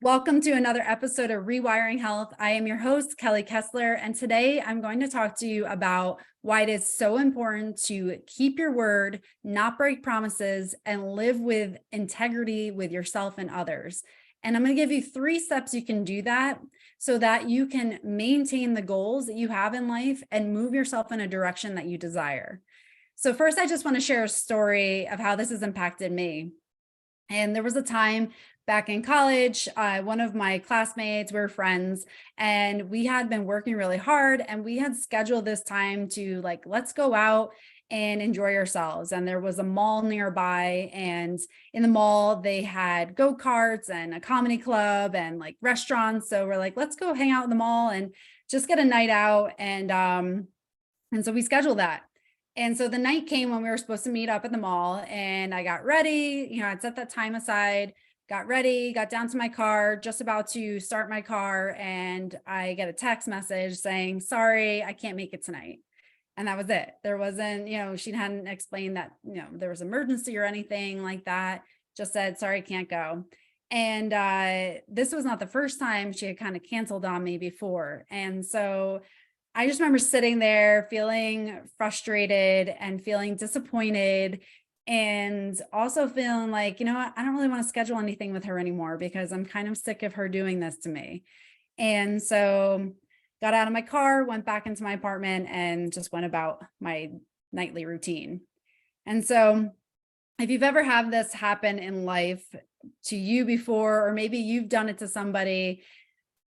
Welcome to another episode of Rewiring Health. I am your host, Kelly Kessler, and today I'm going to talk to you about why it is so important to keep your word, not break promises, and live with integrity with yourself and others. And I'm going to give you 3 steps you can do that so that you can maintain the goals that you have in life and move yourself in a direction that you desire. So first, I just want to share a story of how this has impacted me. And there was a time back in college, one of my classmates, we were friends, and we had been working really hard, and we had scheduled this time to let's go out and enjoy ourselves. And there was a mall nearby, and in the mall, they had go-karts and a comedy club and restaurants. So we're like, let's go hang out in the mall and just get a night out. And so we scheduled that. And so the night came when we were supposed to meet up at the mall, and I got ready, I'd set that time aside, got ready, got down to my car, just about to start my car. And I get a text message saying, sorry, I can't make it tonight. And that was it. There wasn't, she hadn't explained that, there was emergency or anything like that. Just said, sorry, can't go. And this was not the first time she had kind of canceled on me before. And so I just remember sitting there feeling frustrated and feeling disappointed, and also feeling like, I don't really want to schedule anything with her anymore because I'm kind of sick of her doing this to me. And so got out of my car, went back into my apartment, and just went about my nightly routine. And so if you've ever had this happen in life to you before, or maybe you've done it to somebody,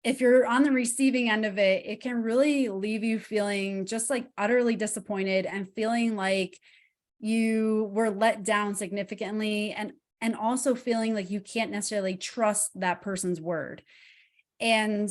if you're on the receiving end of it, it can really leave you feeling just utterly disappointed and feeling like you were let down significantly, and also feeling like you can't necessarily trust that person's word. And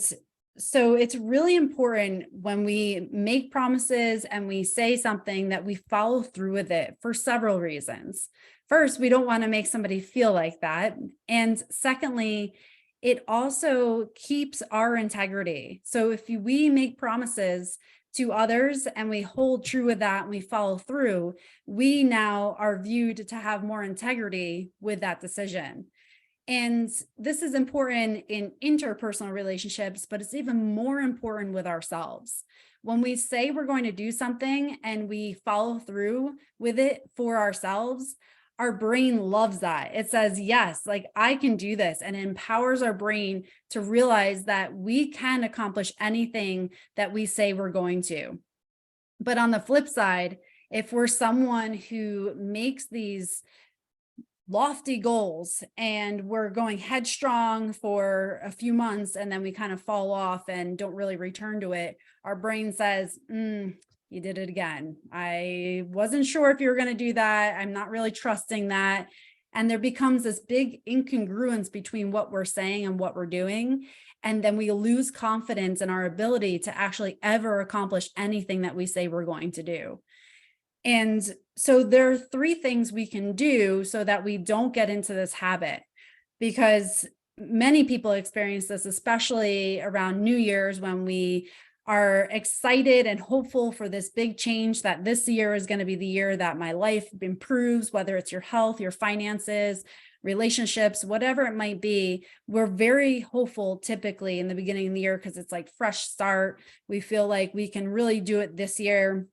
so it's really important when we make promises and we say something that we follow through with it for several reasons. First, we don't want to make somebody feel like that. And secondly, it also keeps our integrity. So if we make promises to others and we hold true with that and we follow through, we now are viewed to have more integrity with that decision. And this is important in interpersonal relationships, but it's even more important with ourselves. When we say we're going to do something and we follow through with it for ourselves, our brain loves that. It says, yes, I can do this, and it empowers our brain to realize that we can accomplish anything that we say we're going to. But on the flip side, if we're someone who makes these lofty goals and we're going headstrong for a few months and then we kind of fall off and don't really return to it, our brain says, you did it again. I wasn't sure if you were going to do that. I'm not really trusting that. And there becomes this big incongruence between what we're saying and what we're doing. And then we lose confidence in our ability to actually ever accomplish anything that we say we're going to do. And so there are 3 things we can do so that we don't get into this habit, because many people experience this, especially around New Year's, when we are excited and hopeful for this big change, that this year is going to be the year that my life improves, whether it's your health, your finances, relationships, whatever it might be. We're very hopeful typically in the beginning of the year because it's like fresh start. We feel like we can really do it this year.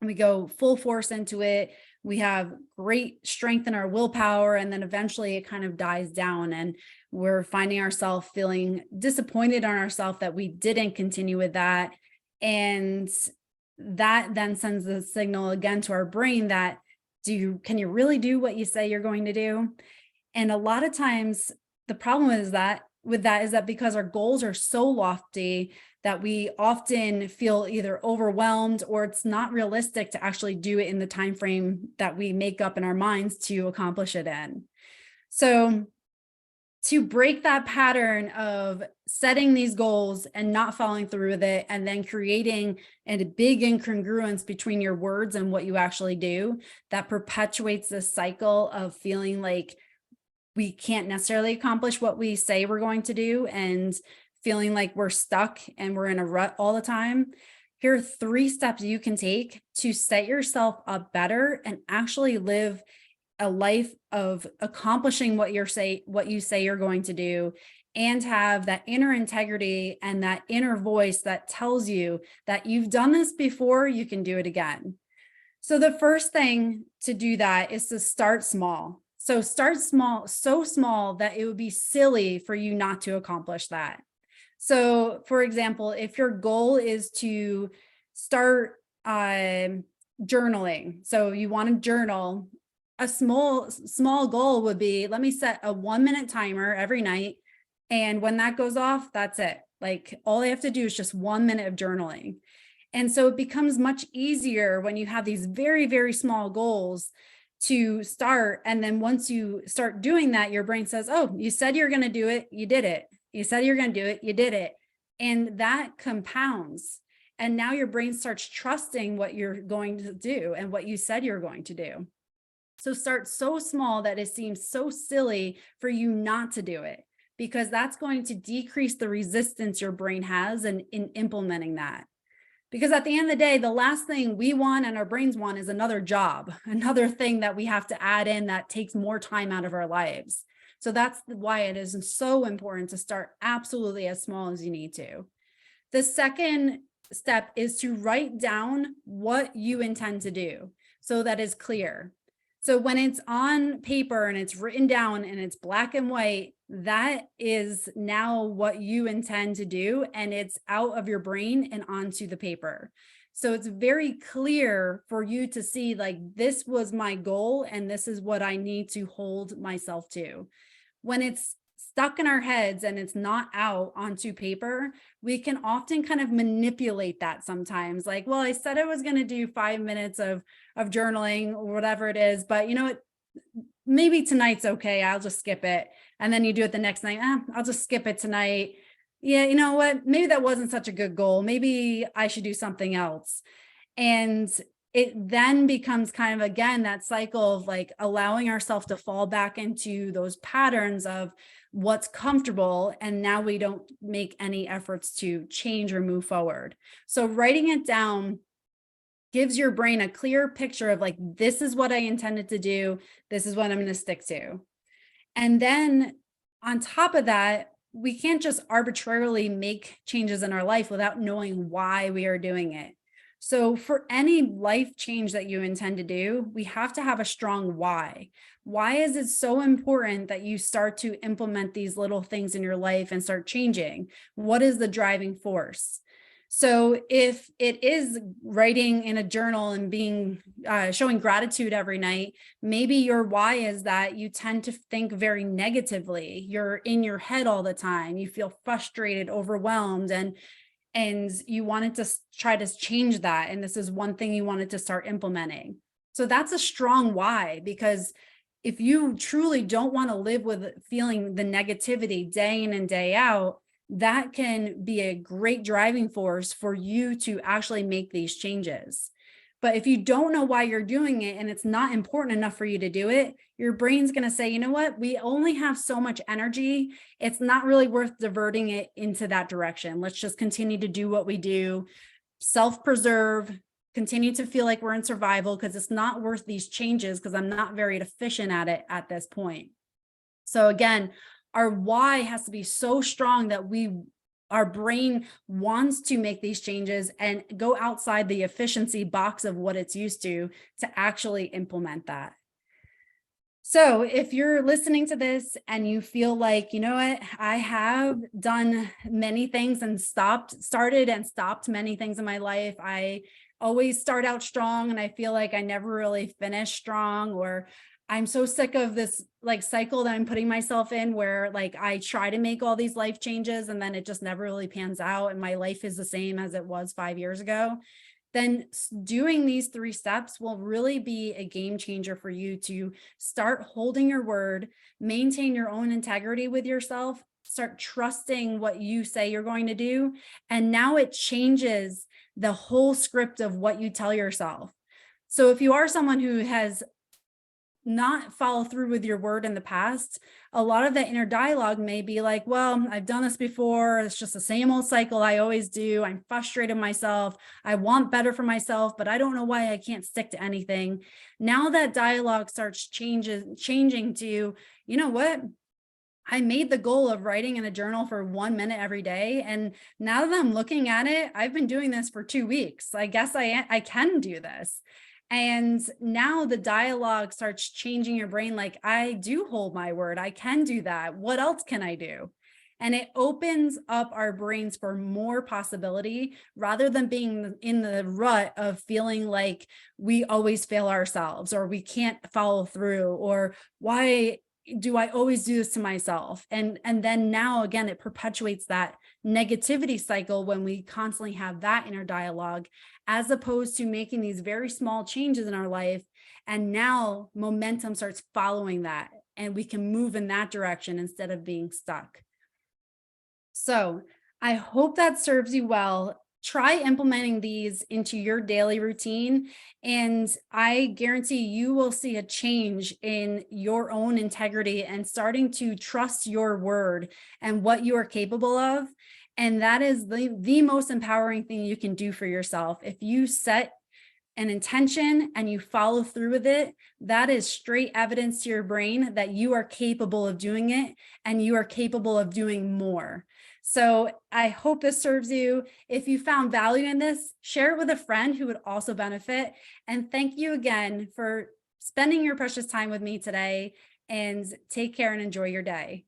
We go full force into it. We have great strength in our willpower, and then eventually it kind of dies down and we're finding ourselves feeling disappointed on ourselves that we didn't continue with that. And that then sends the signal again to our brain that can you really do what you say you're going to do? And a lot of times the problem is that because our goals are so lofty that we often feel either overwhelmed or it's not realistic to actually do it in the time frame that we make up in our minds to accomplish it in. So to break that pattern of setting these goals and not following through with it, and then creating a big incongruence between your words and what you actually do, that perpetuates this cycle of feeling like we can't necessarily accomplish what we say we're going to do, and feeling like we're stuck and we're in a rut all the time. Here are 3 steps you can take to set yourself up better and actually live a life of accomplishing what you say you're going to do, and have that inner integrity and that inner voice that tells you that you've done this before, you can do it again. So the first thing to do that is to start small. So start small, so small that it would be silly for you not to accomplish that. So for example, if your goal is to start journaling, so you want to journal, a small goal would be, let me set a 1-minute timer every night. And when that goes off, that's it. Like all I have to do is just 1 minute of journaling. And so it becomes much easier when you have these very, very small goals to start. And then once you start doing that, your brain says, oh, you said you're going to do it. You did it. You said you're going to do it. You did it. And that compounds. And now your brain starts trusting what you're going to do and what you said you're going to do. So start so small that it seems so silly for you not to do it, because that's going to decrease the resistance your brain has in implementing that. Because at the end of the day, the last thing we want and our brains want is another job, another thing that we have to add in that takes more time out of our lives. So that's why it is so important to start absolutely as small as you need to. The second step is to write down what you intend to do so that is clear. So when it's on paper and it's written down and it's black and white, that is now what you intend to do, and it's out of your brain and onto the paper. So it's very clear for you to see, like, this was my goal and this is what I need to hold myself to. When it's stuck in our heads and it's not out onto paper, we can often kind of manipulate that sometimes. Like, well, I said I was going to do 5 minutes of journaling or whatever it is, but you know what? Maybe tonight's okay. I'll just skip it. And then you do it the next night. I'll just skip it tonight. Yeah, you know what? Maybe that wasn't such a good goal. Maybe I should do something else. And it then becomes kind of, again, that cycle of like allowing ourselves to fall back into those patterns of what's comfortable. And now we don't make any efforts to change or move forward. So writing it down gives your brain a clear picture of like, this is what I intended to do. This is what I'm going to stick to. And then on top of that, we can't just arbitrarily make changes in our life without knowing why we are doing it. So for any life change that you intend to do, we have to have a strong why. Why is it so important that you start to implement these little things in your life and start changing? What is the driving force? So if it is writing in a journal and being showing gratitude every night, maybe your why is that you tend to think very negatively. You're in your head all the time. You feel frustrated, overwhelmed, and you wanted to try to change that. And this is one thing you wanted to start implementing. So that's a strong why, because if you truly don't want to live with feeling the negativity day in and day out, that can be a great driving force for you to actually make these changes. But if you don't know why you're doing it and it's not important enough for you to do it, your brain's going to say, you know what, we only have so much energy. It's not really worth diverting it into that direction. Let's just continue to do what we do, self-preserve, continue to feel like we're in survival, because it's not worth these changes because I'm not very efficient at it at this point. So again, our why has to be so strong that our brain wants to make these changes and go outside the efficiency box of what it's used to actually implement that. So if you're listening to this and you feel like, you know what, I have done many things and started and stopped many things in my life. I always start out strong and I feel like I never really finish strong, or I'm so sick of this like cycle that I'm putting myself in where like I try to make all these life changes and then it just never really pans out and my life is the same as it was 5 years ago. Then doing these 3 steps will really be a game changer for you to start holding your word, maintain your own integrity with yourself, start trusting what you say you're going to do. And now it changes the whole script of what you tell yourself. So if you are someone who has not follow through with your word in the past, a lot of the inner dialogue may be like, well, I've done this before. It's just the same old cycle I always do. I'm frustrated with myself. I want better for myself, but I don't know why I can't stick to anything. Now that dialogue starts changing to, you know what? I made the goal of writing in a journal for 1 minute every day. And now that I'm looking at it, I've been doing this for 2 weeks. I guess I can do this. And now the dialogue starts changing your brain. Like, I do hold my word. I can do that. What else can I do? And it opens up our brains for more possibility rather than being in the rut of feeling like we always fail ourselves or we can't follow through, or why do I always do this to myself? And then now again, it perpetuates that negativity cycle when we constantly have that inner dialogue, as opposed to making these very small changes in our life. And now momentum starts following that, and we can move in that direction instead of being stuck. So I hope that serves you well. Try implementing these into your daily routine, and I guarantee you will see a change in your own integrity and starting to trust your word and what you are capable of. And that is the most empowering thing you can do for yourself. If you set an intention and you follow through with it, that is straight evidence to your brain that you are capable of doing it and you are capable of doing more. So I hope this serves you. If you found value in this, share it with a friend who would also benefit. And thank you again for spending your precious time with me today, and take care and enjoy your day.